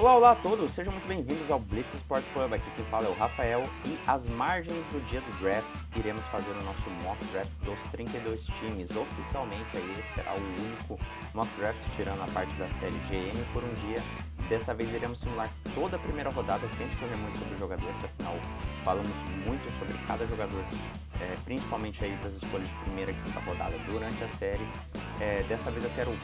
Olá a todos, sejam muito bem-vindos ao Blitz Sport Club. Aqui quem fala é o Rafael e às margens do dia do draft iremos fazer o nosso mock draft dos 32 times. Oficialmente aí esse será o único mock draft tirando a parte da série GM por um dia. Dessa vez iremos simular toda a primeira rodada sem discorrer muito sobre os jogadores, afinal falamos muito sobre cada jogador, principalmente aí das escolhas de primeira e quinta rodada durante a série. Dessa vez eu quero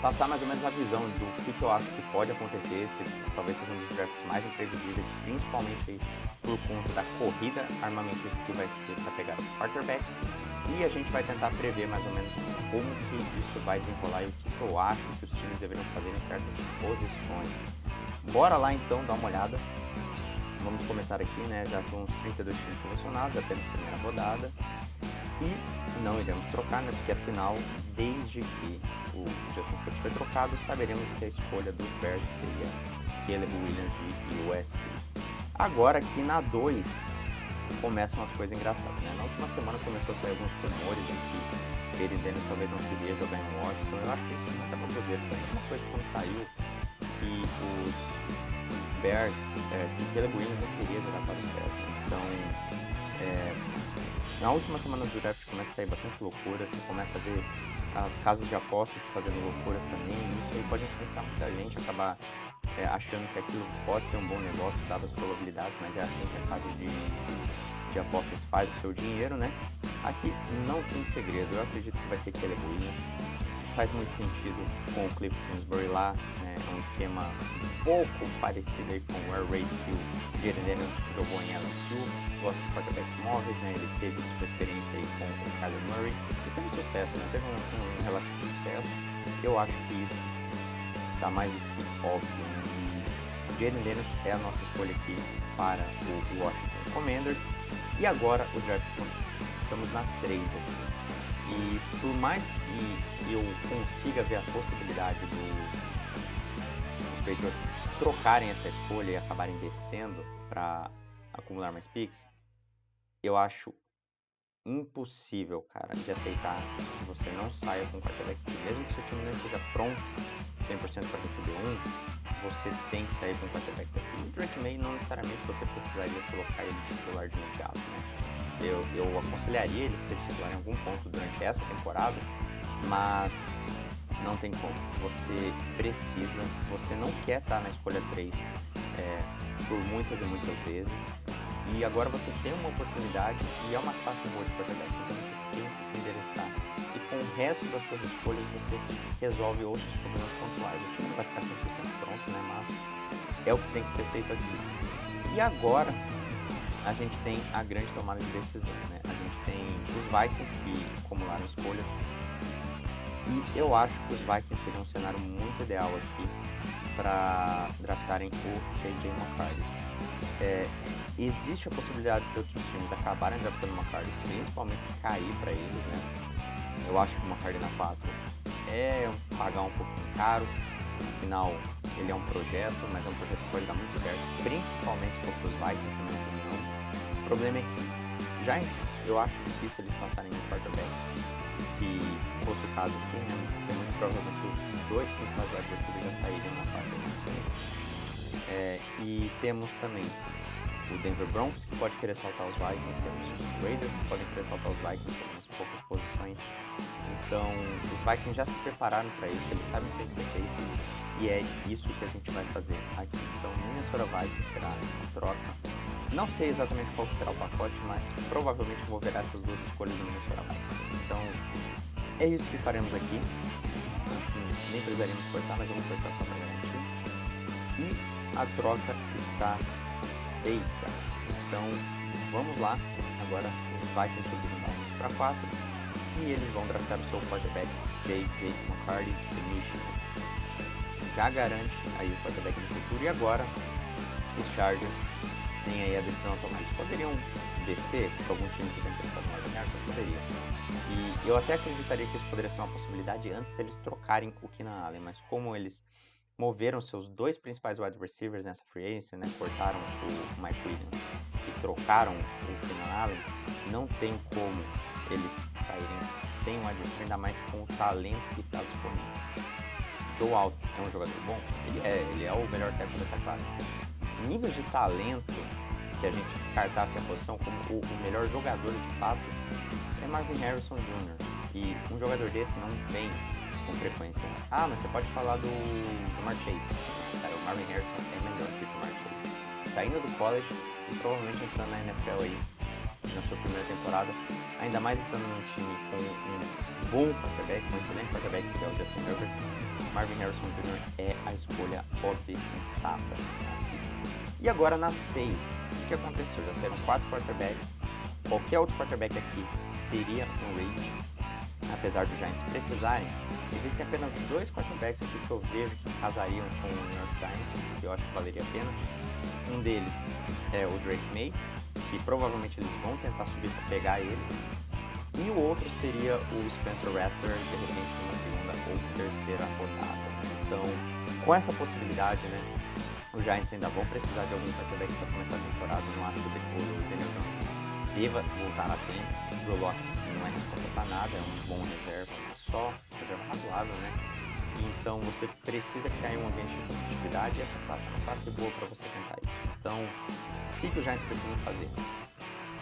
passar mais ou menos a visão do que eu acho que pode acontecer. Esse talvez seja um dos drafts mais imprevisíveis, principalmente aí por conta da corrida armamentista que vai ser para pegar os quarterbacks. E a gente vai tentar prever mais ou menos como que isso vai desenrolar e o que eu acho que os times deveriam fazer em certas posições. Bora lá então dar uma olhada. Vamos começar aqui, né? Já com os 32 times selecionados, apenas a primeira rodada. E não iremos trocar, né? Porque afinal, desde que o Justin Fields foi trocado, saberemos que a escolha dos Bears seria Caleb Williams e USC. Agora aqui na 2 começam as coisas engraçadas, né? Na última semana começou a sair alguns rumores de que Jayden Daniels talvez não queria jogar em Washington. Eu acho isso muito baboseiro. Foi a mesma coisa quando saiu que os Bears, que Caleb Williams não queria jogar para os Bears. Então, na última semana do draft começa a sair bastante loucura, você começa a ver as casas de apostas fazendo loucuras também, e isso aí pode influenciar muita gente, acabar achando que aquilo pode ser um bom negócio, dadas as probabilidades, mas é assim que a casa de apostas faz o seu dinheiro, né? Aqui não tem segredo, eu acredito que vai ser Caleb Williams. Faz muito sentido com o Cliff Kingsbury lá, né? É um esquema um pouco parecido aí com o Air Raid que o Jayden Daniels jogou em LSU. Gosta de quarterbacks móveis, né? Ele teve sua experiência aí com o Kyler Murray e teve sucesso, né? Teve um relativo sucesso. Eu acho que isso está mais do que óbvio, né? E o Jayden Daniels é a nossa escolha aqui para o Washington Commanders. E agora o draft acontece. Estamos na 3 aqui. E por mais que eu consiga ver a possibilidade dos Patriots trocarem essa escolha e acabarem descendo para acumular mais picks, eu acho impossível, cara, de aceitar que você não saia com o quarterback. Mesmo que seu time não esteja pronto 100% para receber você tem que sair com o quarterback daqui. O Drake May não necessariamente você precisaria colocar ele de titular de imediato, né? Eu aconselharia ele ser titular em algum ponto durante essa temporada, mas não tem como. Você precisa, você não quer estar na escolha 3 por muitas e muitas vezes, e agora você tem uma oportunidade e é uma classe boa de quarterbacks, então você tem que endereçar. E com o resto das suas escolhas você resolve outros problemas pontuais. O time não vai ficar 100% pronto, né? Mas é o que tem que ser feito aqui. E agora a gente tem a grande tomada de decisão, né? A gente tem os Vikings que acumularam escolhas e eu acho que os Vikings seriam um cenário muito ideal aqui para draftarem o J.J. McCarthy. Existe a possibilidade de outros times acabarem draftando o McCarthy, principalmente se cair para eles, né? Eu acho que o McCarthy na 4 é pagar um pouquinho caro, afinal ele é um projeto, mas é um projeto que pode dar muito certo, principalmente se for para os Vikings, na minha opinião. O problema é que eu acho difícil eles passarem no quarterback, se fosse o caso aqui, né? Porque muito provavelmente os dois principais wide receivers já saíram na parte inicial. E temos também o Denver Broncos, que pode querer saltar os Vikings, temos os Raiders, que podem querer saltar os Vikings em algumas poucas posições. Então, os Vikings já se prepararam para isso, eles sabem o que tem que ser feito, e é isso que a gente vai fazer aqui. Então, Minnesota Vikings será a troca. Não sei exatamente qual será o pacote, mas provavelmente envolverá essas duas escolhas do Minnesota Vikings. Então, é isso que faremos aqui. Acho que nem precisaríamos forçar, mas vamos forçar só para garantir. E a troca está feita. Então, vamos lá. Agora, os Vikings subiram da 11 para 4 e eles vão draftar o seu quarterback J.J. McCarthy de Michigan. Já garante aí o quarterback no futuro. E agora, os Chargers têm aí a decisão a tomar. Eles poderiam descer para algum time que tem interessado no Allen Harrison? Poderia. E eu até acreditaria que isso poderia ser uma possibilidade antes deles trocarem o Keenan Allen, mas como eles moveram seus dois principais wide receivers nessa free agency, né, cortaram o Mike Williams e trocaram o Keenan Allen, não tem como eles saírem sem um wide receiver, ainda mais com o talento que está disponível. Joe Alt é um jogador bom? Ele é o melhor tackle dessa classe. Níveis de talento, se a gente descartasse a posição como o melhor jogador de fato, é Marvin Harrison Jr. E um jogador desse não vem com frequência. Ah, mas você pode falar do Ja'Marr Chase. Cara, o Marvin Harrison é melhor que o Ja'Marr Chase. Saindo do college e provavelmente entrando na NFL aí, na sua primeira temporada, ainda mais estando num time com um bom quarterback, um excelente quarterback, que é o Justin Herbert, Marvin Harrison Jr. é a escolha óbvia e sensata. E agora na 6, o que aconteceu? Já saíram 4 quarterbacks, qualquer outro quarterback aqui seria um reach, apesar dos Giants precisarem. Existem apenas 2 quarterbacks aqui que eu vejo que casariam com o New York Giants, que eu acho que valeria a pena. Um deles é o Drake May, que provavelmente eles vão tentar subir para pegar ele. E o outro seria o Spencer Rattler, de repente numa segunda ou terceira rodada. Então, com essa possibilidade, né, os Giants ainda vão precisar de algum quarterback para começar a temporada. Não acho que o Daniel Jones deva voltar a tempo. O Drew Lock não é resposta para nada, é um bom reserva, mas só reserva razoável, né? Então você precisa criar um ambiente de competitividade e essa classe é uma classe boa para você tentar isso. Então, o que os Giants precisam fazer?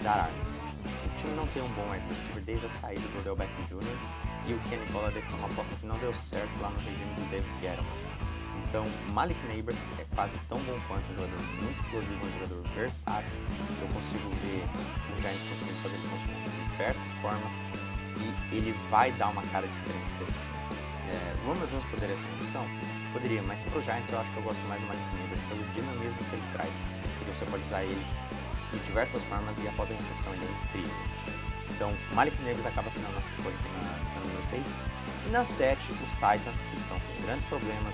Dar armas. O time não tem um bom wide receiver desde a saída do Odell Beckham Jr. e o Kenny Golladay foi uma aposta que não deu certo lá no regime do David Gettleman. Então, Malik Nabers é quase tão bom quanto um jogador muito explosivo, um jogador versátil. Eu consigo ver o Giants conseguindo fazer ele funcionar de diversas formas e ele vai dar uma cara diferente para esse time. Romeo Jones poderia ser uma opção? Poderia, mas para o Giants eu acho que eu gosto mais do Malik Nabers pelo dinamismo que ele traz, porque você pode usar ele de diversas formas e após a recepção ele é incrível. Então, Malik Nabers acaba sendo a nossa escolha aqui na número 6. E na 7, os Titans, que estão com grandes problemas.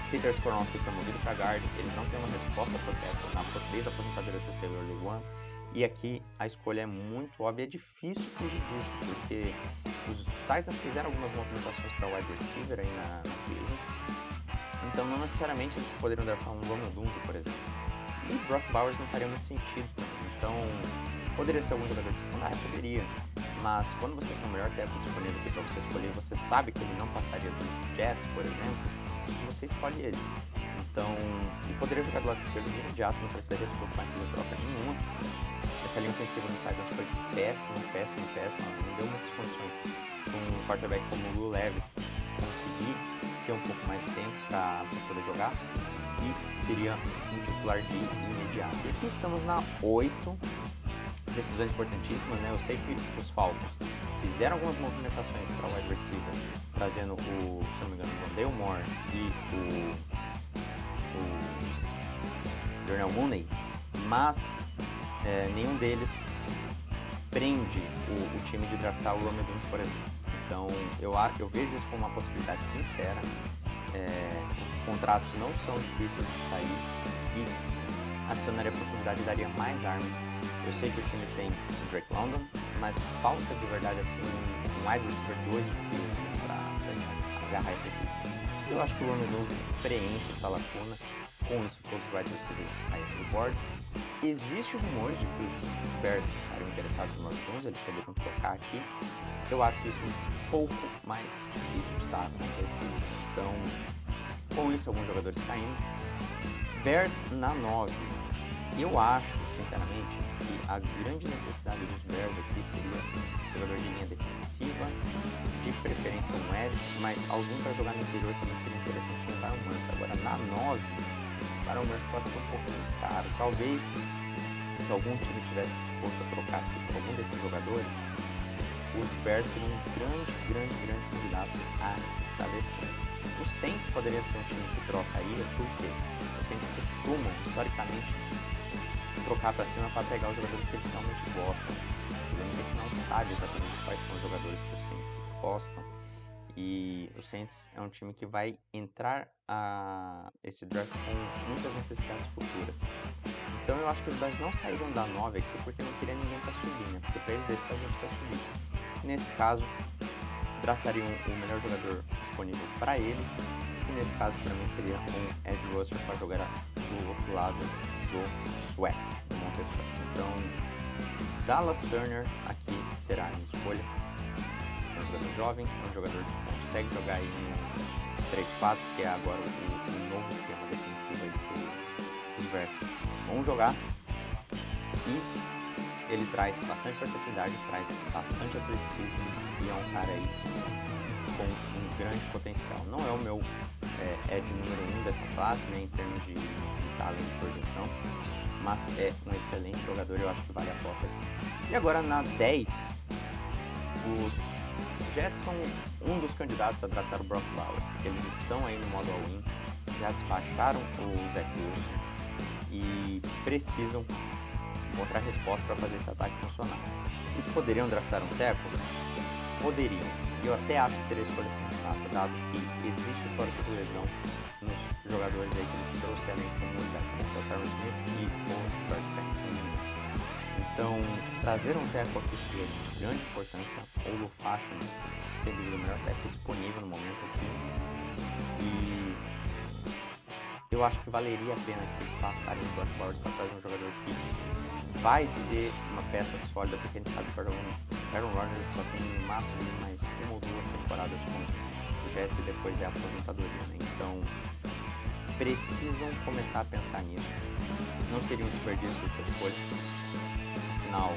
Peter Skoronski promovido para guard, eles não têm uma resposta pro tackle desde a aposentadoria do Taylor Lewan. E aqui a escolha é muito óbvia, é difícil fugir disso, porque os Titans fizeram algumas movimentações para wide receiver aí na free. Então não necessariamente eles poderiam draftar um Ronald Dunze, por exemplo. E Brock Bowers não faria muito sentido também. Então poderia ser algum jogador de secundária? Poderia. Mas quando você tem o melhor tackle disponível aqui para você escolher, você sabe que ele não passaria dos Jets, por exemplo, você escolhe ele. Então, e poderia jogar do lado esquerdo de imediato, não precisaria se preocupar em troca nenhuma. Essa linha ofensiva nos Titans foi péssima, não deu muitas condições com um quarterback como o Will Levis conseguir ter um pouco mais de tempo para poder jogar e seria um titular de imediato. E aqui estamos na 8, decisões importantíssimas, né? Eu sei que os Falcons fizeram algumas movimentações para o wide receiver, trazendo se não me engano, o Rondale Moore e o Darnell Mooney, mas nenhum deles prende o time de draftar o Romeo Jones, por exemplo. Então eu vejo isso como uma possibilidade sincera. Os contratos não são difíceis de sair e adicionaria a profundidade e daria mais armas. Eu sei que o time tem o Drake London, mas falta de verdade assim um wide receiver 2 para agarrar essa equipe. Eu acho que o Romeo Jones preenche essa lacuna. Com isso, todos os wide receivers saíram do board. Existe rumores de que os Bears estariam interessados no Romeo Jones, eles poderiam trocar aqui. Eu acho isso um pouco mais difícil de estar acontecendo. Então, com isso, alguns jogadores caindo. Bears na 9. Eu acho, sinceramente, que a grande necessidade dos Bears aqui seria um jogador de linha defensiva, de preferência um edge, mas alguém para jogar no interior também seria interessante no Byron Murphy. Agora na 9, o Byron Murphy pode ser um pouco muito caro. Talvez, se algum time tivesse disposto a trocar aqui por algum desses jogadores, os Bears seriam um grande candidato a estabelecer. O Saints poderia ser um time que trocaria, porque os Saints costumam, historicamente, trocar para cima para pegar os jogadores que eles realmente gostam. O problema é que a gente não sabe exatamente quais são os jogadores que os Saints gostam. E o Saints é um time que vai entrar a esse draft com muitas necessidades futuras. Então eu acho que os Bears não saíram da 9 aqui porque não queria ninguém para subir, né? Porque para eles descer alguém precisa subir. Nesse caso, draftariam o melhor jogador disponível para eles. E nesse caso, para mim, seria um edge rusher para jogar do outro lado do Sweat, do Montez Sweat. Então, Dallas Turner aqui será a minha escolha. É um jogador jovem, é um jogador que consegue jogar aí no 3-4, que é agora o novo esquema defensivo aí que os Versus vão jogar. E ele traz bastante versatilidade, traz bastante atleticismo e é um cara aí com um grande potencial. Não é o meu edge número 1 dessa classe, né, em termos de talento e projeção, mas é um excelente jogador e eu acho que vale a aposta aqui. E agora na 10, os Jets são um dos candidatos a draftar o Brock Bowers. Eles estão aí no modo all-in, já despacharam o Zach Wilson e precisam encontrar resposta para fazer esse ataque funcionar. Eles poderiam draftar um tackle? Poderiam. E eu até acho que seria a escolha sensata, dado que existe histórico de lesão nos jogadores aí que eles trouxeram como unidade, como o Tyron Smith e o George Benson. Então, trazer um tackle aqui seria de grande importância. O Lu Fashion, sem dúvida, o melhor tackle disponível no momento aqui. E eu acho que valeria a pena que eles passarem os Brock Bowers para trazer um jogador que vai ser uma peça sólida, porque a gente sabe que o Aaron Rodgers só tem no máximo mais uma ou duas temporadas com o Jets e depois é a aposentadoria, né? Então precisam começar a pensar nisso. Não seria um desperdício essa escolha. Afinal,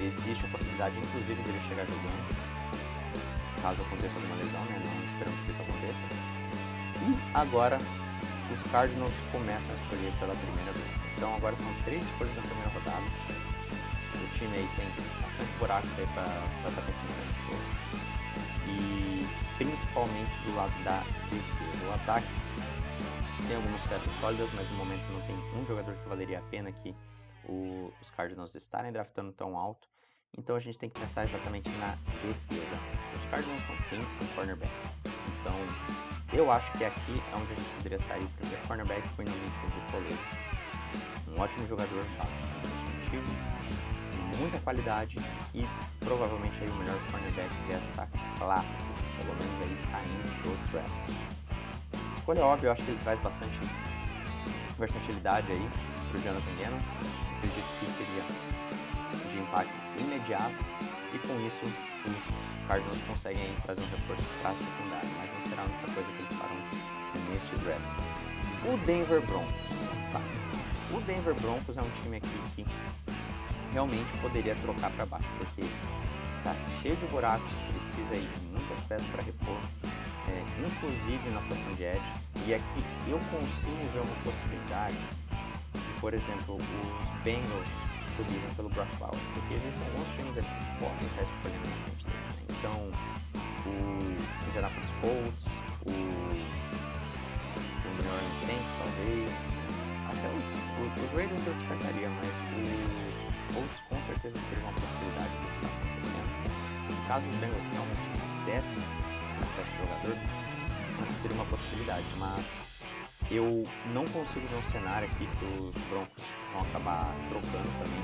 existe a possibilidade inclusive dele chegar jogando, caso aconteça alguma lesão, né? Não esperamos que isso aconteça. E agora os Cardinals começam a escolher pela primeira vez. Então agora são 3 escolhas na primeira rodada. O time aí tem bastante buracos aí para estar pensando em grande coisa. E principalmente do lado da defesa. O ataque tem algumas peças sólidas, mas no momento não tem um jogador que valeria a pena que os Cardinals estarem draftando tão alto. Então a gente tem que pensar exatamente na defesa. Os Cardinals não têm um cornerback. Então eu acho que aqui é onde a gente poderia sair. O primeiro cornerback foi no Mitchell de Toledo. Um ótimo jogador, bastante definitivo, muita qualidade e provavelmente aí o melhor cornerback desta classe, pelo menos aí saindo do draft. Escolha óbvia, eu acho que ele traz bastante versatilidade aí para o Jonathan Gannon. Acredito que seria de impacto imediato e com isso os Cardinals conseguem trazer um reforço para a secundária, mas não será a única coisa que eles farão neste draft. O Denver Broncos. Tá. O Denver Broncos é um time aqui que realmente poderia trocar para baixo, porque está cheio de buracos, precisa aí de muitas peças para repor, inclusive na posição de edge. E aqui eu consigo ver uma possibilidade de, por exemplo, os Bengals subirem pelo Brock Bowers, porque existem alguns times aqui que podem estar escolhendo na frente deles, né? Então, o Indianapolis Colts, o New Orleans Saints, talvez, até os Ravens eu descartaria, mas os Colts com certeza seria uma possibilidade disso estar acontecendo. Caso os Bengals realmente quisessem achar esse jogador, acho que seria uma possibilidade, mas eu não consigo ver um cenário aqui que os Broncos vão acabar trocando também.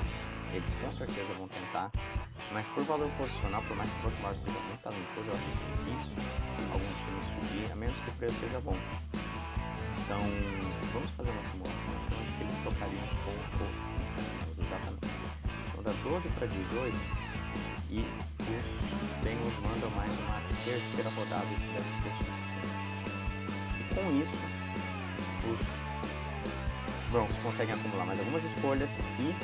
Eles com certeza vão tentar, mas por valor posicional, por mais que o Brock Bowers seja muito talentoso, eu acho difícil algum time subir, a menos que o preço seja bom. Então, vamos fazer uma simulação aqui onde eles trocariam com o Cincinnati, exatamente. Então, dá 12 para 18 e os Bengals mandam mais uma terceira rodada, isso deve ser suficiente. E com isso, os Broncos conseguem acumular mais algumas escolhas e,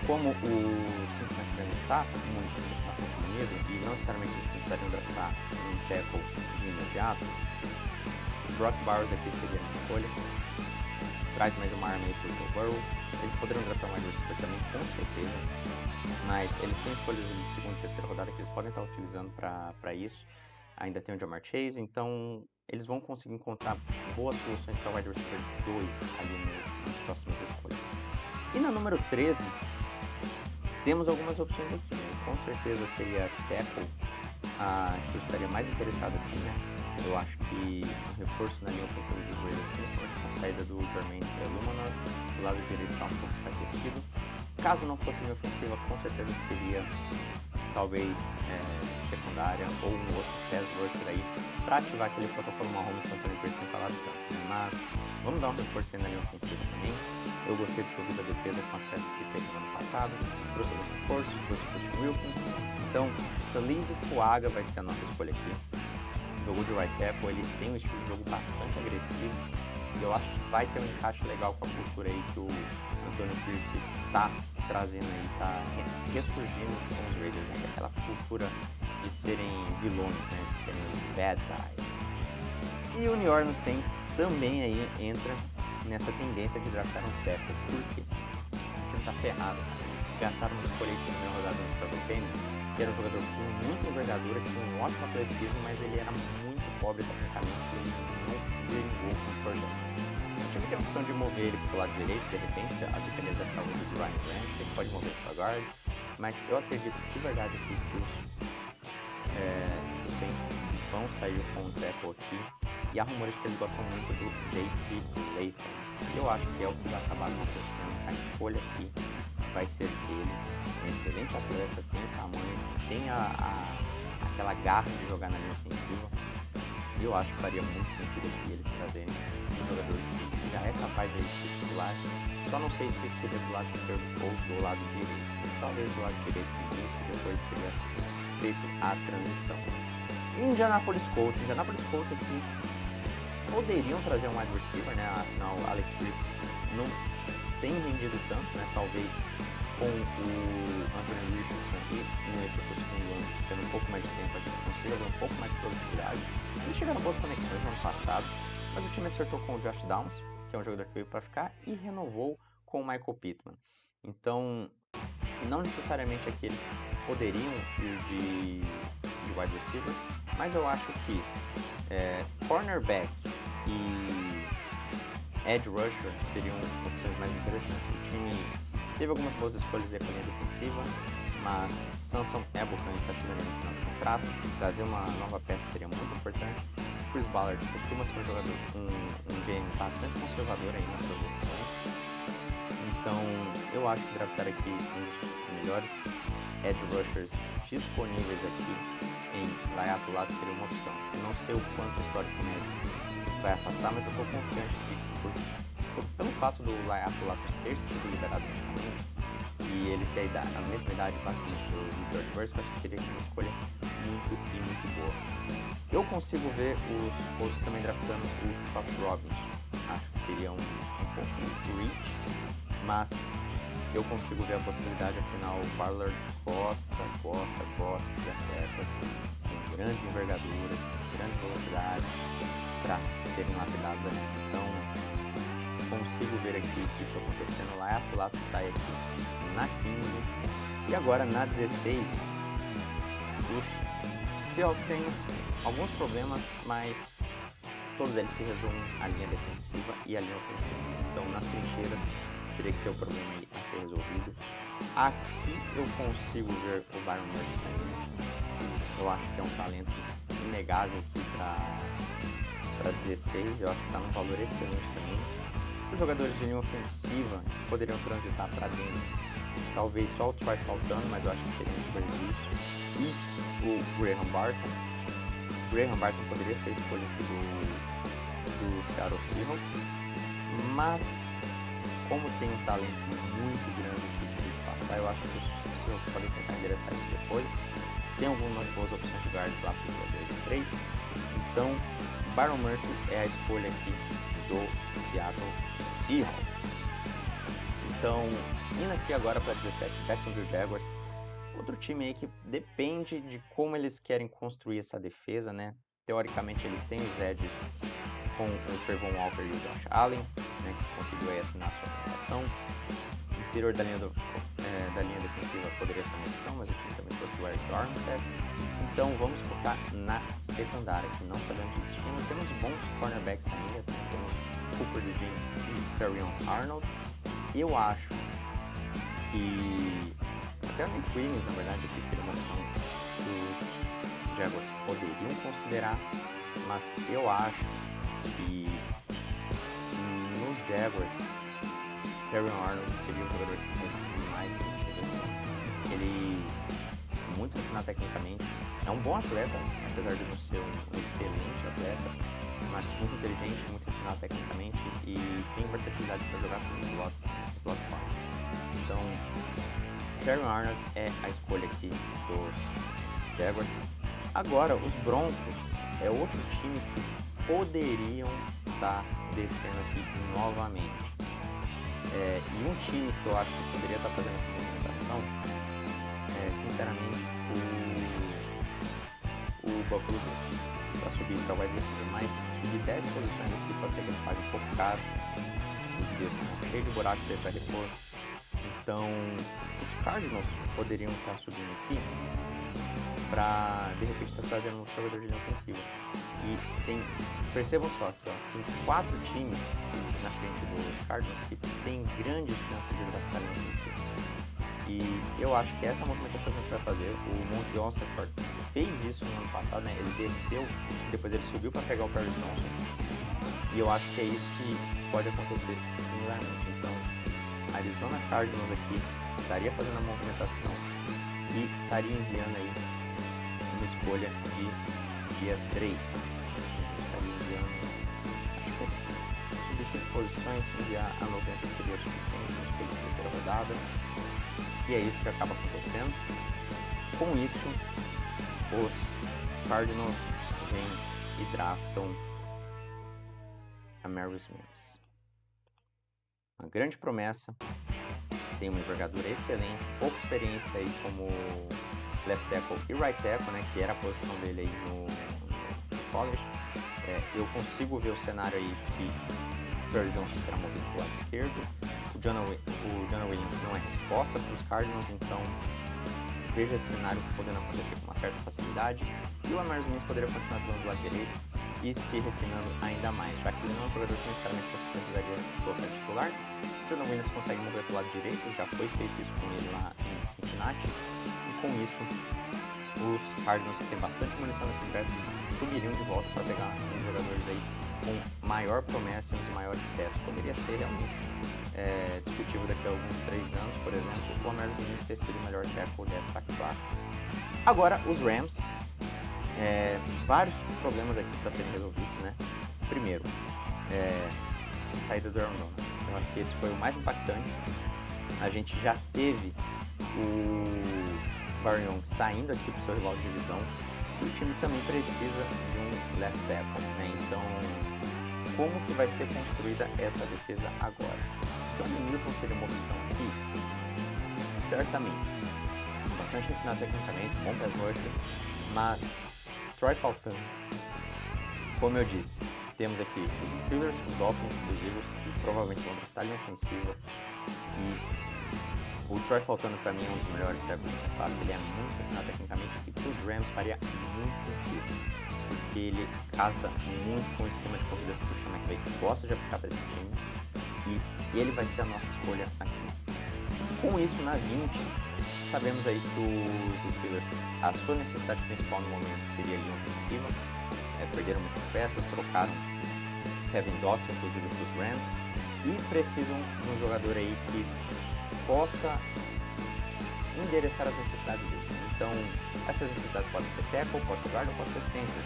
como o Cincinnati Bengals está bastante unido e não necessariamente eles precisariam draftar um tackle de imediato, Brock Bowers aqui seria uma escolha, traz mais uma arma aí para o Joe Burrow. Eles poderiam draftar um wide receiver também, com certeza, mas eles têm escolhas de segunda e terceira rodada que eles podem estar utilizando para isso. Ainda tem o Ja'Marr Chase, então eles vão conseguir encontrar boas soluções para o wide receiver 2 ali nas próximas escolhas. E na número 13, temos algumas opções aqui, né? Com certeza seria tackle, que eu estaria mais interessado aqui, né? Eu acho que um reforço na linha ofensiva dos Raiders, principalmente com a saída do Jermaine Lumanor, do lado direito está um pouco enfraquecido. Caso não fosse linha ofensiva, com certeza seria talvez secundária ou um outro pass rusher aí para ativar aquele protocolo Mahomes que o Anthony Pierce tem falado tanto, né? Mas vamos dar um reforço na linha ofensiva também. Eu gostei do que eu vi da defesa com as peças que teve no ano passado, trouxe alguns reforços, trouxe o Christian Wilkins, então quarta, Lizzy Fuaga vai ser a nossa escolha aqui. Jogou de right tackle, ele tem um estilo de jogo bastante agressivo e eu acho que vai ter um encaixe legal com a cultura aí que o Antonio Pierce tá trazendo aí, tá ressurgindo com os Raiders, né? Aquela cultura de serem vilões, né? De serem bad guys. E o New Orleans Saints também aí entra nessa tendência de draftar um tackle, porque o time tá ferrado, cara. Eles gastaram uma escolha aí na primeira rodada no Trevor Penning, que era um jogador com muita envergadura, tinha um ótimo atleticismo, mas ele era muito pobre tecnicamente e ele não vingou com o projeto. O time tem a opção de mover ele pro lado direito, de repente, a depender da saúde do Ryan Grant, ele pode mover para guard, mas eu acredito de verdade aqui que os Saints vão sair com o tackle aqui, e há rumores que eles gostam muito do J.C. Layton. Eu acho que é o que vai acabar acontecendo. A escolha aqui vai ser dele, um excelente atleta, tem o tamanho, tem aquela garra de jogar na linha ofensiva. E eu acho que faria muito sentido aqui eles trazerem um jogador que já é capaz de ser titular. Só não sei se seria do lado esquerdo ou do lado direito. Talvez do lado direito do início, depois seria feito a transição. Indianapolis Colts aqui poderiam trazer um wide receiver, né? Afinal, o Alec Pierce não tem rendido tanto, né? Talvez com o Anthony Richardson aqui, no segundo ano, tendo um pouco mais de tempo, a gente consiga ver um pouco mais de produtividade. Eles tiveram boas conexões no ano passado, mas o time acertou com o Josh Downs, que é um jogador que veio para ficar, e renovou com o Michael Pittman. Então, não necessariamente aqui eles poderiam ir de wide receiver, mas eu acho que cornerback e edge rusher seriam opções mais interessantes. O time teve algumas boas escolhas de economia defensiva, mas Samson Ebukam está chegando no final do contrato, trazer uma nova peça seria muito importante. Chris Ballard costuma ser um jogador com um game bastante conservador aí nas suas decisões, então eu acho que draftar aqui um dos melhores edge rushers disponíveis aqui em Laiato Lato seria uma opção. Eu não sei o quanto o histórico médico vai afastar, mas eu estou confiante que pelo fato do Laiato Lato ter sido liberado medicamente e ele ter a mesma idade basicamente do George Burns, eu acho que seria uma escolha muito boa. Eu consigo ver os Colts também draftando o Top Robinson. Acho que seria um pouco reach, mas eu consigo ver a possibilidade, afinal o Ballard gosta de atletas com grandes envergaduras, com grandes velocidades para serem lapidados ali. Então consigo ver aqui isso acontecendo. Laiato Lato sai aqui na 15 e agora na 16 os Seahawks têm alguns problemas, mas todos eles se resumem à linha defensiva e à linha ofensiva. Então nas trincheiras teria que ser o problema aí a ser resolvido. Aqui eu consigo ver o Byron Murphy saindo. Eu acho que é um talento inegável aqui para 16. Eu acho que está num valor excelente também. Os jogadores de linha ofensiva poderiam transitar para dentro. Talvez só o Troy faltando, mas eu acho que seria um desperdício. E o Graham Barton. Graham Barton poderia ser escolha aqui do Seattle Seahawks, mas como tem um talento muito grande aqui de passar, eu acho que os Seahawks podem tentar endereçar isso depois. Tem algumas boas opções de guards lá para o 2 e 3. Então, Byron Murphy é a escolha aqui do Seattle Seahawks. Então, indo aqui agora para 17, Jacksonville Jaguars. Outro time aí que depende de como eles querem construir essa defesa, né? Teoricamente eles têm os edges com o Trayvon Walker e o Josh Allen, né, que conseguiu aí assinar sua renovação. O interior da linha defensiva poderia ser uma opção, mas o time também trouxe o Eric Armstead. Então vamos focar na secundária, que não sabemos de destino. Temos bons cornerbacks ainda, temos Cooper DeJean e Terrion Arnold. Eu acho que até o Nick Williams, na verdade, aqui seria uma opção que os Jaguars poderiam considerar, mas eu acho que nos Jaguars, Terrion Arnold seria um jogador que tem mais sentido. Ele é muito refinado tecnicamente, é um bom atleta, apesar de não ser um excelente atleta, mas muito inteligente, muito refinado tecnicamente e tem versatilidade para jogar com slot corner. Então, Terrion Arnold é a escolha aqui Jaguars. Agora, os Broncos é outro time que poderiam estar descendo aqui novamente. E um time que eu acho que poderia estar fazendo essa movimentação é, sinceramente, o Buffalo Bills. Para subir para wide receiver, mas subir 10 posições aqui pode ser que eles paguem um pouco caro. Os Bills estão cheios de buracos aí para repor. Então, os Cardinals poderiam estar subindo aqui para, de repente, estar trazendo um jogador de linha ofensiva. E percebam só que tem 4 times na frente dos Cardinals que tem grandes chances de adaptar a linha ofensiva. E eu acho que essa movimentação que a gente vai fazer, o Monty Ossenford fez isso no ano passado, né? Ele desceu, depois ele subiu para pegar o Perry Johnson. E eu acho que é isso que pode acontecer similarmente. Então, a Arizona Cardinals aqui estaria fazendo a movimentação e estaria enviando aí uma escolha de dia 3. Estaria enviando, acho que subir 5 posições, enviar a 90 seria o suficiente, uma escolha de terceira rodada. E é isso que acaba acontecendo. Com isso, os Cardinals vêm e draftam a Marius Mims. Uma grande promessa, tem uma envergadura excelente, pouca experiência aí como left tackle e right tackle, né, que era a posição dele aí no college. Eu consigo ver o cenário aí que o Perry Johnson será movido para o lado esquerdo. O Jonah Williams não é resposta para os Cardinals, então veja esse cenário podendo acontecer com uma certa facilidade. E o Amarius Mims poderia continuar jogando do lado direito e se refinando ainda mais, já que ele não é um jogador que necessariamente você precisaria colocar titular. O Jonah Williams consegue mover para o lado direito, já foi feito isso com ele lá em Cincinnati. E com isso, os Cardinals, que tem bastante munição nesse draft, subiriam de volta para pegar uns jogadores aí com maior promessa e uns maiores tetos. Poderia ser realmente discutível daqui a alguns 3 anos, por exemplo, o Amarius Mims ter sido o melhor tackle desta classe. Agora, os Rams, vários problemas aqui para serem resolvidos, né? Primeiro, a saída do Aaron Donald. Eu acho que esse foi o mais impactante. A gente já teve o Byron Young saindo aqui para o seu rival de divisão, e o time também precisa de um left tackle, né? Então, como que vai ser construída essa defesa agora? Johnny Newton seria uma opção aqui, certamente, bastante refinado tecnicamente, bom pass rusher, mas Troy Faltano, como eu disse, temos aqui os Steelers, os Dolphins, os Eagles, que provavelmente vão draftar linha ofensiva, e o Troy Faltano para mim é um dos melhores tackles dessa classe. Ele é muito refinado tecnicamente, e para os Rams faria muito sentido, porque ele casa muito com o esquema de corridas que o Sean McVay gosta de aplicar para esse time, e ele vai ser a nossa escolha aqui. Com isso, na 20, sabemos aí que os Steelers, a sua necessidade principal no momento seria a linha ofensiva. Perderam muitas peças, trocaram Kevin Dotson, inclusive, para os Rams, e precisam de um jogador aí que possa endereçar as necessidades deles. Então, essas necessidades podem ser tackle, pode ser guard, pode ser center.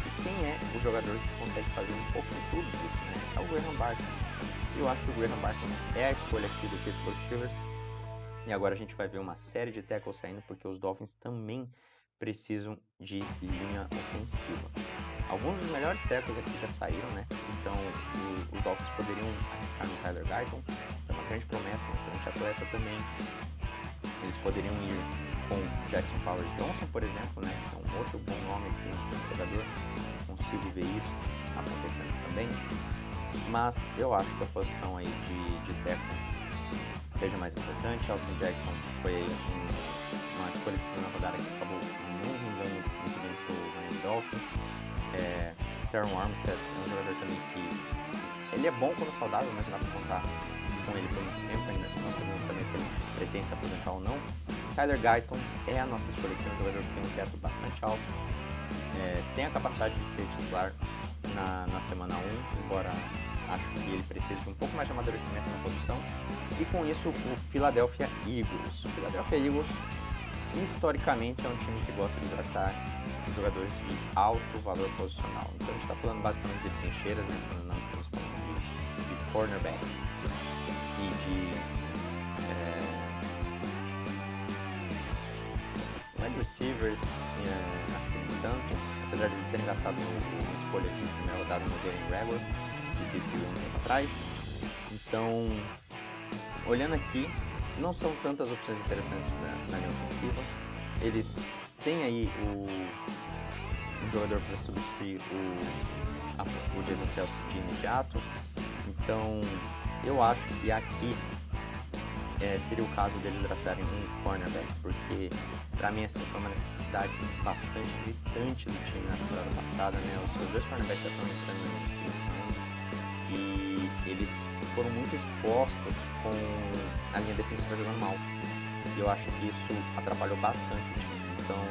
E quem é o jogador que consegue fazer um pouco de tudo disso, né? É o Graham Barton. Eu acho que o Graham Barton é a escolha aqui do Pittsburgh Steelers. E agora a gente vai ver uma série de tackles saindo, porque os Dolphins também precisam de linha ofensiva. Alguns dos melhores tackles aqui já saíram, né? Então os Dolphins poderiam arriscar no Tyler Guyton, que é uma grande promessa, um excelente atleta também. Eles poderiam ir com Jackson Powers Johnson, por exemplo, né? Que é um outro bom nome aqui, um excelente jogador. Consigo ver isso acontecendo também. Mas eu acho que a posição aí de tackle seja mais importante. Austin Jackson foi uma escolha de primeira rodada que acabou não vingando muito bem pro Miami Dolphins. Teron Armstead é um jogador também que ele é bom quando saudável, mas não dá pra contar com ele por muito tempo ainda. Não sabemos também se ele pretende se aposentar ou não. Tyler Guyton é a nossa escolha aqui, é um jogador que tem um teto bastante alto, tem a capacidade de ser titular na semana 1, embora acho que ele precise de um pouco mais de amadurecimento na posição. E com isso, o Philadelphia Eagles. O Philadelphia Eagles, historicamente, é um time que gosta de draftar jogadores de alto valor posicional. Então a gente está falando basicamente de trincheiras, né? Quando não estamos falando de cornerbacks e de... não é wide receivers, acho que nem tanto, apesar de eles terem gastado uma escolha de primeira rodada no Jalen Reagor, que TCU um tempo atrás. Então, olhando aqui, não são tantas opções interessantes na linha ofensiva. Eles têm aí um jogador para substituir o Jason Kelce de imediato. Então, eu acho que aqui seria o caso deles draftarem um cornerback, porque para mim essa foi uma necessidade bastante gritante do time na temporada passada, né? Os seus dois cornerbacks já estão entrando no time e eles foram muito expostos com a linha defensiva jogando mal. E eu acho que isso atrapalhou bastante o time. Então,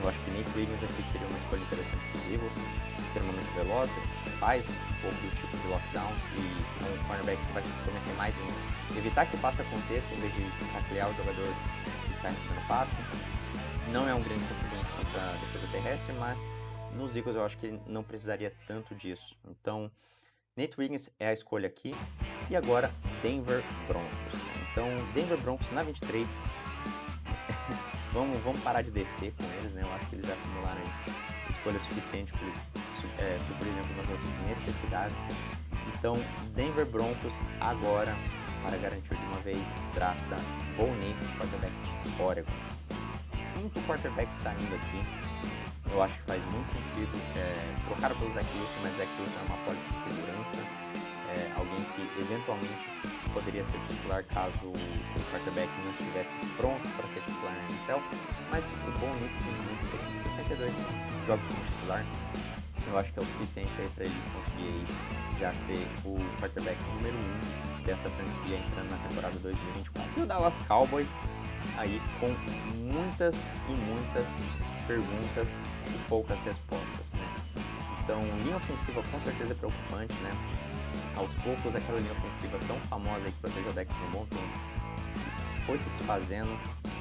eu acho que Nate Wiggins aqui seria uma escolha interessante para os Eagles, extremamente veloz, faz um pouco do tipo de lockdowns e é um cornerback que vai se comprometer mais em evitar que o passe aconteça em vez de taclear o jogador que está recebendo o passe. Não é um grande contribuinte contra a defesa terrestre, mas nos Eagles eu acho que não precisaria tanto disso. Então, Nate Wiggins é a escolha aqui. E agora, Denver Broncos. Então, Denver Broncos na 23. vamos parar de descer com eles, né? Eu acho que eles já acumularam escolha suficiente para eles suprirem algumas outras necessidades. Então, Denver Broncos agora, para garantir de uma vez, drafta Bo Nix, quarterback de Oregon. Quinto quarterback saindo aqui. Eu acho que faz muito sentido trocar pelo Zach Wilson, mas Zach Wilson é uma pólice de segurança, alguém que eventualmente poderia ser titular caso o quarterback não estivesse pronto para ser titular na NFL, mas o Bo Nix tem muita experiência, 62 jogos como titular, eu acho que é o suficiente aí para ele conseguir aí já ser o quarterback número 1 desta franquia entrando na temporada 2024. E o Dallas Cowboys aí com muitas e muitas perguntas e poucas respostas, né? Então, linha ofensiva com certeza é preocupante, né? Aos poucos, aquela linha ofensiva tão famosa aí que protegeu o deck por um bom tempo foi se desfazendo.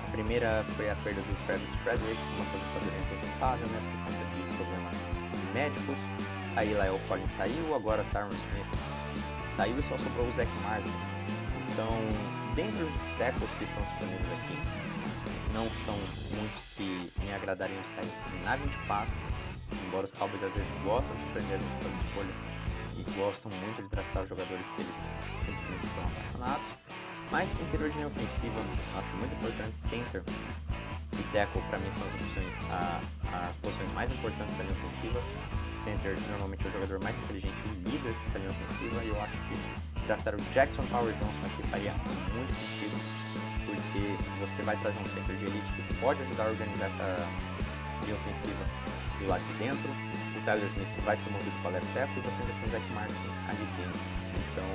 A primeira foi a perda do Travis Frederick, uma aposentadoria antecipada, né? Por conta de problemas médicos. Aí La'el Collins saiu, agora Tyron Smith saiu e só sobrou o Zach Martin. Então, dentre os tackles que estão disponíveis aqui, não são muitos que me agradariam sair na 24, embora os Cowboys às vezes gostam de surpreender as escolhas e gostam muito de draftar os jogadores que eles simplesmente estão apaixonados. Mas interior de linha ofensiva, acho muito importante. Center e tackle para mim são as posições mais importantes da linha ofensiva. Center normalmente é o jogador mais inteligente e líder da linha ofensiva, e eu acho que draftar o Jackson Howard Johnson aqui faria muito sentido, porque você vai trazer um center de elite que pode ajudar a organizar essa linha ofensiva do lado de dentro. O Tyler Smith vai ser movido para left tackle e você ainda tem o Zach Martin ali dentro. Então,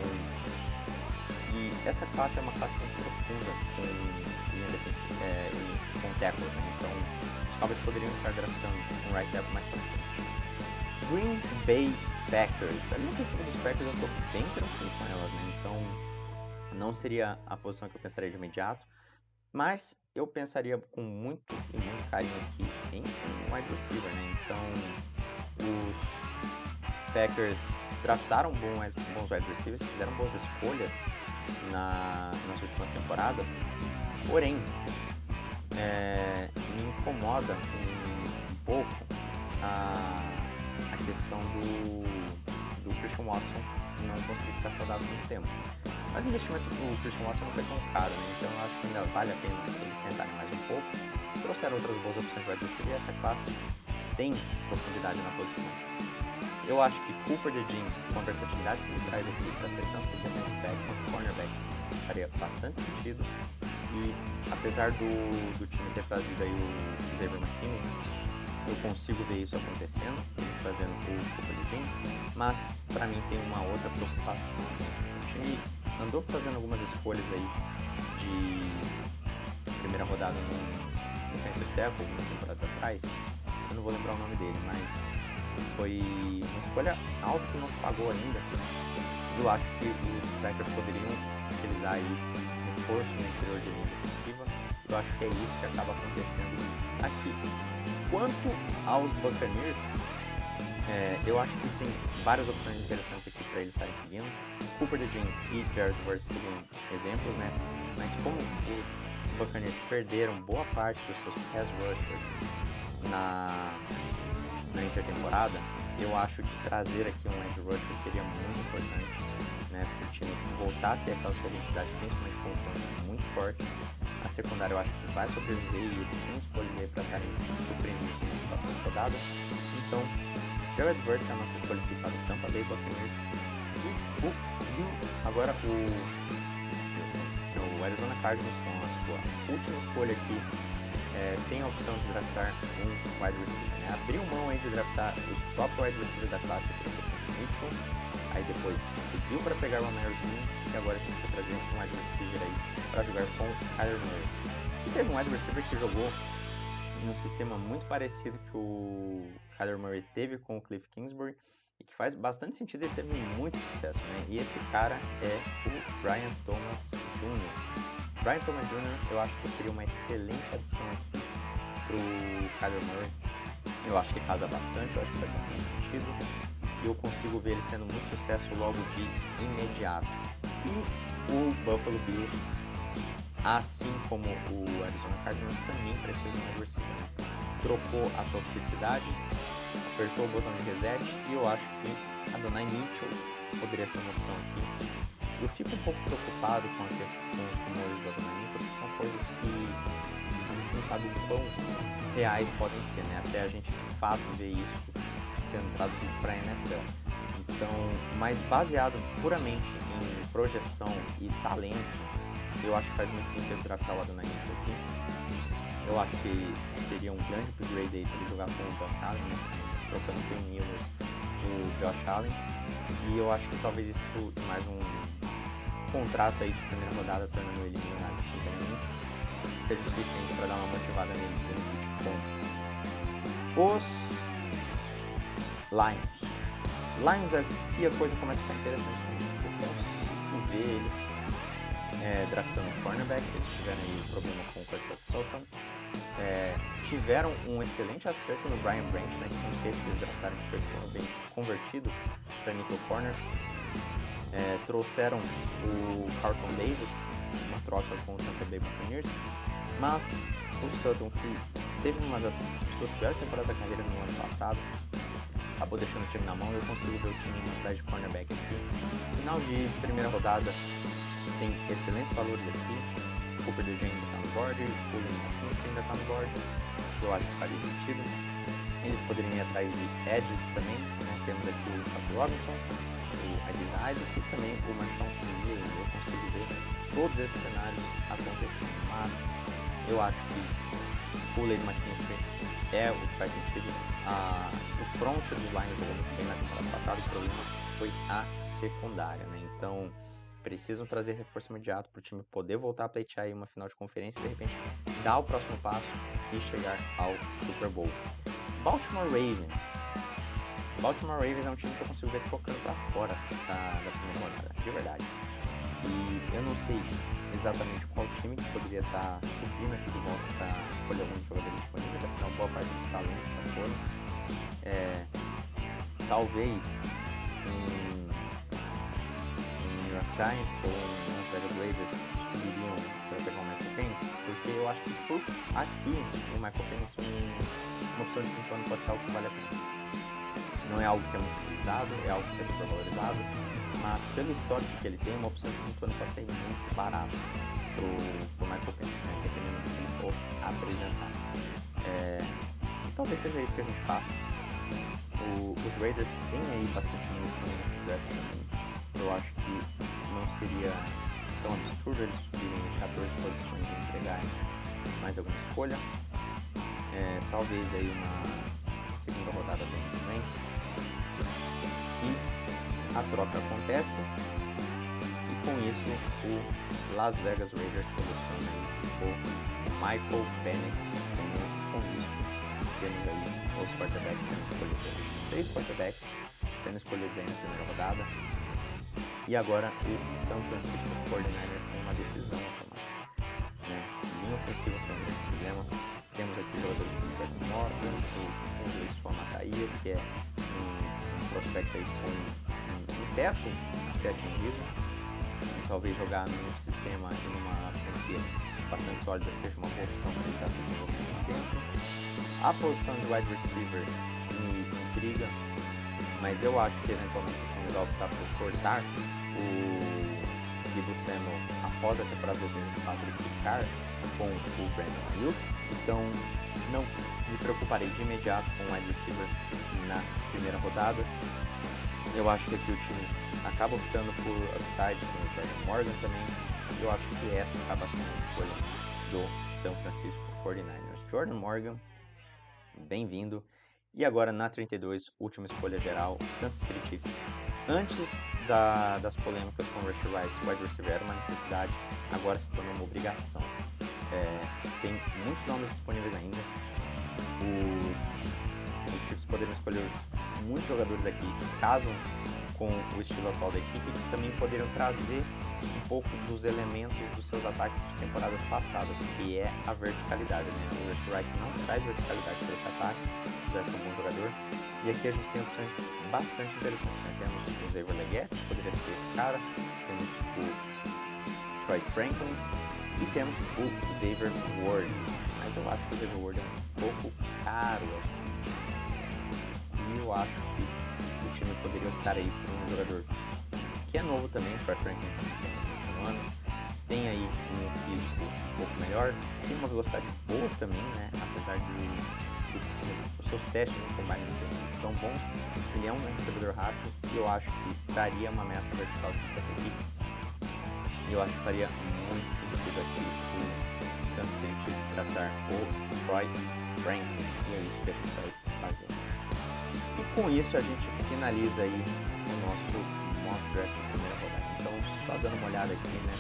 e essa classe é uma classe muito profunda com linha defensiva e com tackles, né? Então, os Cowboys poderiam estar draftando um right tackle mais para frente. Green Bay Packers. A linha ofensiva dos Packers eu estou bem tranquilo com elas, né? Então, não seria a posição que eu pensaria de imediato, mas eu pensaria com muito e muito carinho aqui em um wide receiver, né? Então, os Packers draftaram bons wide receivers, fizeram boas escolhas nas últimas temporadas, porém, me incomoda um pouco a questão do Christian Watson não conseguir ficar saudável muito tempo. Mas o investimento do Christian Watson não foi tão caro, né? Então eu acho que ainda vale a pena eles tentarem mais um pouco. Trouxeram outras boas opções de wide receiver e essa classe tem profundidade na posição. Eu acho que Cooper DeJean, com a versatilidade que ele traz aqui para ser tanto defensive back quanto cornerback, faria bastante sentido. E apesar do time ter trazido aí o Xavier McKinney, eu consigo ver isso acontecendo, eles trazendo o Cooper DeJean, mas para mim tem uma outra preocupação. O time andou fazendo algumas escolhas aí de primeira rodada no defensive tackle algumas temporadas atrás. Eu não vou lembrar o nome dele, mas foi uma escolha alta que não se pagou ainda. Eu acho que os Packers poderiam utilizar aí reforço no interior de linha defensiva. Eu acho que é isso que acaba acontecendo aqui. Quanto aos Buccaneers, eu acho que tem várias opções interessantes aqui para eles estarem seguindo. Cooper DeJean e Jared Verse seriam exemplos, né? Mas como os Buccaneers perderam boa parte dos seus pass rushers na intertemporada, eu acho que trazer aqui um edge rusher seria muito importante, né, para o time voltar a ter aquela sua identidade, principalmente com um front muito forte. A secundária eu acho que vai sobreviver e eles têm escolhas aí para estarem suprindo isso nas próximas rodadas. Então, Jared Verse é a nossa escolha aqui para o Tampa Bay Buccaneers. Agora o Arizona Cardinals, com a sua última escolha aqui, tem a opção de draftar um wide receiver, né? Abriu mão aí de draftar o top wide receiver da classe para o Mitchell, aí depois pediu para pegar o Romero Smith e agora a gente vai trazer um wide receiver aí para jogar com o Kyler Murray. E teve um wide receiver que jogou num sistema muito parecido que o Kyler Murray teve com o Cliff Kingsbury e que faz bastante sentido, ele teve muito sucesso, né? E esse cara é o Brian Thomas Jr. Brian Thomas Jr. eu acho que seria uma excelente adição aqui pro Kyler Murray. Eu acho que casa bastante, eu acho que faz bastante sentido. E eu consigo ver eles tendo muito sucesso logo de imediato. E o Buffalo Bills, assim como o Arizona Cardinals, também precisa de um receiver, né? Trocou a toxicidade, apertou o botão de reset e eu acho que Adonai Mitchell poderia ser uma opção aqui. Eu fico um pouco preocupado com a questão dos rumores do Adonai Mitchell, porque são coisas que a gente não sabe o quão reais podem ser, né? Até a gente de fato ver isso sendo traduzido para a NFL. Então, mas baseado puramente em projeção e talento, eu acho que faz muito sentido draftar o Adonai Mitchell aqui. Eu acho que seria um grande upgrade aí para ele jogar com o Josh Allen, né? Trocando Quinn Ewers o Josh Allen. E eu acho que talvez isso mais um contrato aí de primeira rodada, tornando ele milionário instantaneamente, seja o suficiente para dar uma motivada nele pelo bom. Os Lions aqui a coisa começa a ficar interessante, né? Eu consigo ver eles draftando um cornerback. Eles tiveram aí problema com o Curtis Sutton, tiveram um excelente acerto no Brian Branch, né, que não sei se eles draftaram, que foi bem convertido para nickel corner. Trouxeram o Carlton Davis, uma troca com o Tampa Bay Buccaneers, mas o Sutton, que teve uma das suas piores temporadas da carreira no ano passado, acabou deixando o time na mão. Eu consigo ver o time atrás de cornerback aqui. Final de primeira rodada tem excelentes valores aqui. O Cooper DeJean ainda está no board, o Lane Martins ainda está no board, eu acho que faria sentido. Eles poderiam ir atrás de edges também, né? Temos aqui o Patrick Robinson, o Adiza Isaac e também o Marshawn Lynch. Eu consigo ver todos esses cenários acontecendo, mas eu acho que o Lane Martins é o que faz sentido. O front dos Lions jogou muito bem na temporada passada, o problema foi a secundária, né? Então precisam trazer reforço imediato para o time poder voltar a pleitear aí uma final de conferência e de repente dar o próximo passo e chegar ao Super Bowl. Baltimore Ravens é um time que eu consigo ver trocando para fora da primeira rodada, de verdade. E eu não sei exatamente qual time que poderia estar subindo aqui de volta para escolher algum dos jogadores disponíveis, afinal boa parte dos talentos já foram. Talvez em New York Giants ou em Las Vegas Raiders subiriam para pegar o Michael Penix, porque eu acho que por aqui o Michael Penix uma opção de quinto ano pode ser algo que vale a pena. Não é algo que é muito utilizado, é algo que é super valorizado, mas pelo histórico que ele tem, uma opção de quinto ano pode ser muito barato pro Michael Penix, né? Dependendo do que ele for apresentar. E talvez seja isso que a gente faça. Os Raiders têm aí bastante munição nesse draft também. Eu acho que não seria tão absurdo eles subirem 14 posições e entregarem mais alguma escolha. Talvez aí uma segunda rodada do ano que vem. E a troca acontece. E com isso o Las Vegas Raiders seleciona aí o Michael Penix como convite. Temos aí os quarterbacks sendo escolhidos, 6 quarterbacks sendo escolhidos aí na primeira rodada. E agora o São Francisco 49ers tem uma decisão a tomar, né? Linha ofensiva foi um grande problema. Temos aqui jogadores como o Jack Morgan, o Kenley Suamataia, que é um prospecto aí com um teto a ser atingido. e talvez jogar num sistema e numa franquia bastante sólida seja uma boa opção para ele estar se desenvolvendo lá dentro. A posição de wide receiver me intriga, mas eu acho que eventualmente o time vai optar por cortar o Deebo Samuel após a temporada 2024 e ficar com o Brandon Ayuk. Então não me preocuparei de imediato com o wide receiver na primeira rodada. Eu acho que aqui o time acaba optando por upside com o Jordan Morgan também. Eu acho que essa acaba sendo a escolha do São Francisco 49ers. Jordan Morgan, bem-vindo. E agora na 32, última escolha geral, Kansas City Chiefs. Antes das polêmicas com o Rashee Rice, o wide receiver era uma necessidade, agora se tornou uma obrigação. Tem muitos nomes disponíveis ainda. Os Chiefs poderiam escolher muitos jogadores aqui que casam com o estilo atual da equipe e que também poderiam trazer um pouco dos elementos dos seus ataques de temporadas passadas, que é a verticalidade, né? O Rashee Rice não traz verticalidade para esse ataque, já que é um bom jogador. E aqui a gente tem opções bastante interessantes, né? Temos o Xavier Legette, que poderia ser esse cara, temos o Troy Franklin e temos o Xavier Ward, mas eu acho que o Xavier Ward é um pouco caro aqui. E eu acho que o time poderia optar aí por um jogador que é novo também, o Troy Franklin tem 21 anos, tem aí um físico um pouco melhor, tem uma velocidade boa também, né? Apesar de os seus testes no combine não terem sido tão bons, ele é um recebedor rápido e eu acho que daria uma ameaça vertical para essa equipe. E eu acho que faria muito sentido aqui o Kansas City Chiefs tratar o Troy Franklin, e é isso que a gente vai fazer. E com isso a gente finaliza aí o nosso mock draft na primeira rodada. Então, só dando uma olhada aqui, né?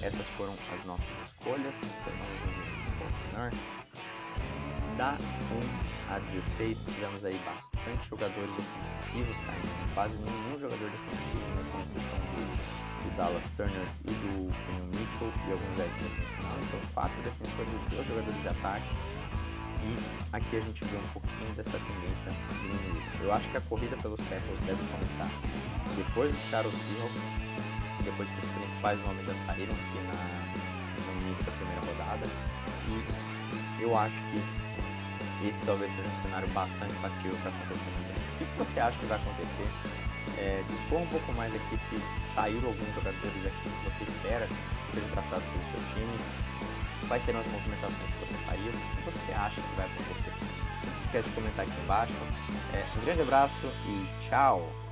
Essas foram as nossas escolhas, tornamos um pouco menor. Da 1 a 16, tivemos aí bastante jogadores ofensivos saindo, né? Quase nenhum jogador defensivo, né? Com exceção do Dallas Turner e do Quinn Mitchell e alguns edges aqui no final. Então, 4 defensores e 2 jogadores de ataque. E aqui a gente vê um pouquinho dessa tendência diminuída. Eu acho que a corrida pelos tackles deve começar depois dos Seattle Seahawks, depois que os principais nomes já saíram aqui no início da primeira rodada. E eu acho que esse talvez seja um cenário bastante factível para acontecer no draft. O que você acha que vai acontecer? Discorra um pouco mais aqui se saíram alguns jogadores aqui que você espera que sejam tratados pelo seu time. Quais serão as movimentações que você faria? O que você acha que vai acontecer? Não se esquece de comentar aqui embaixo. Um grande abraço e tchau!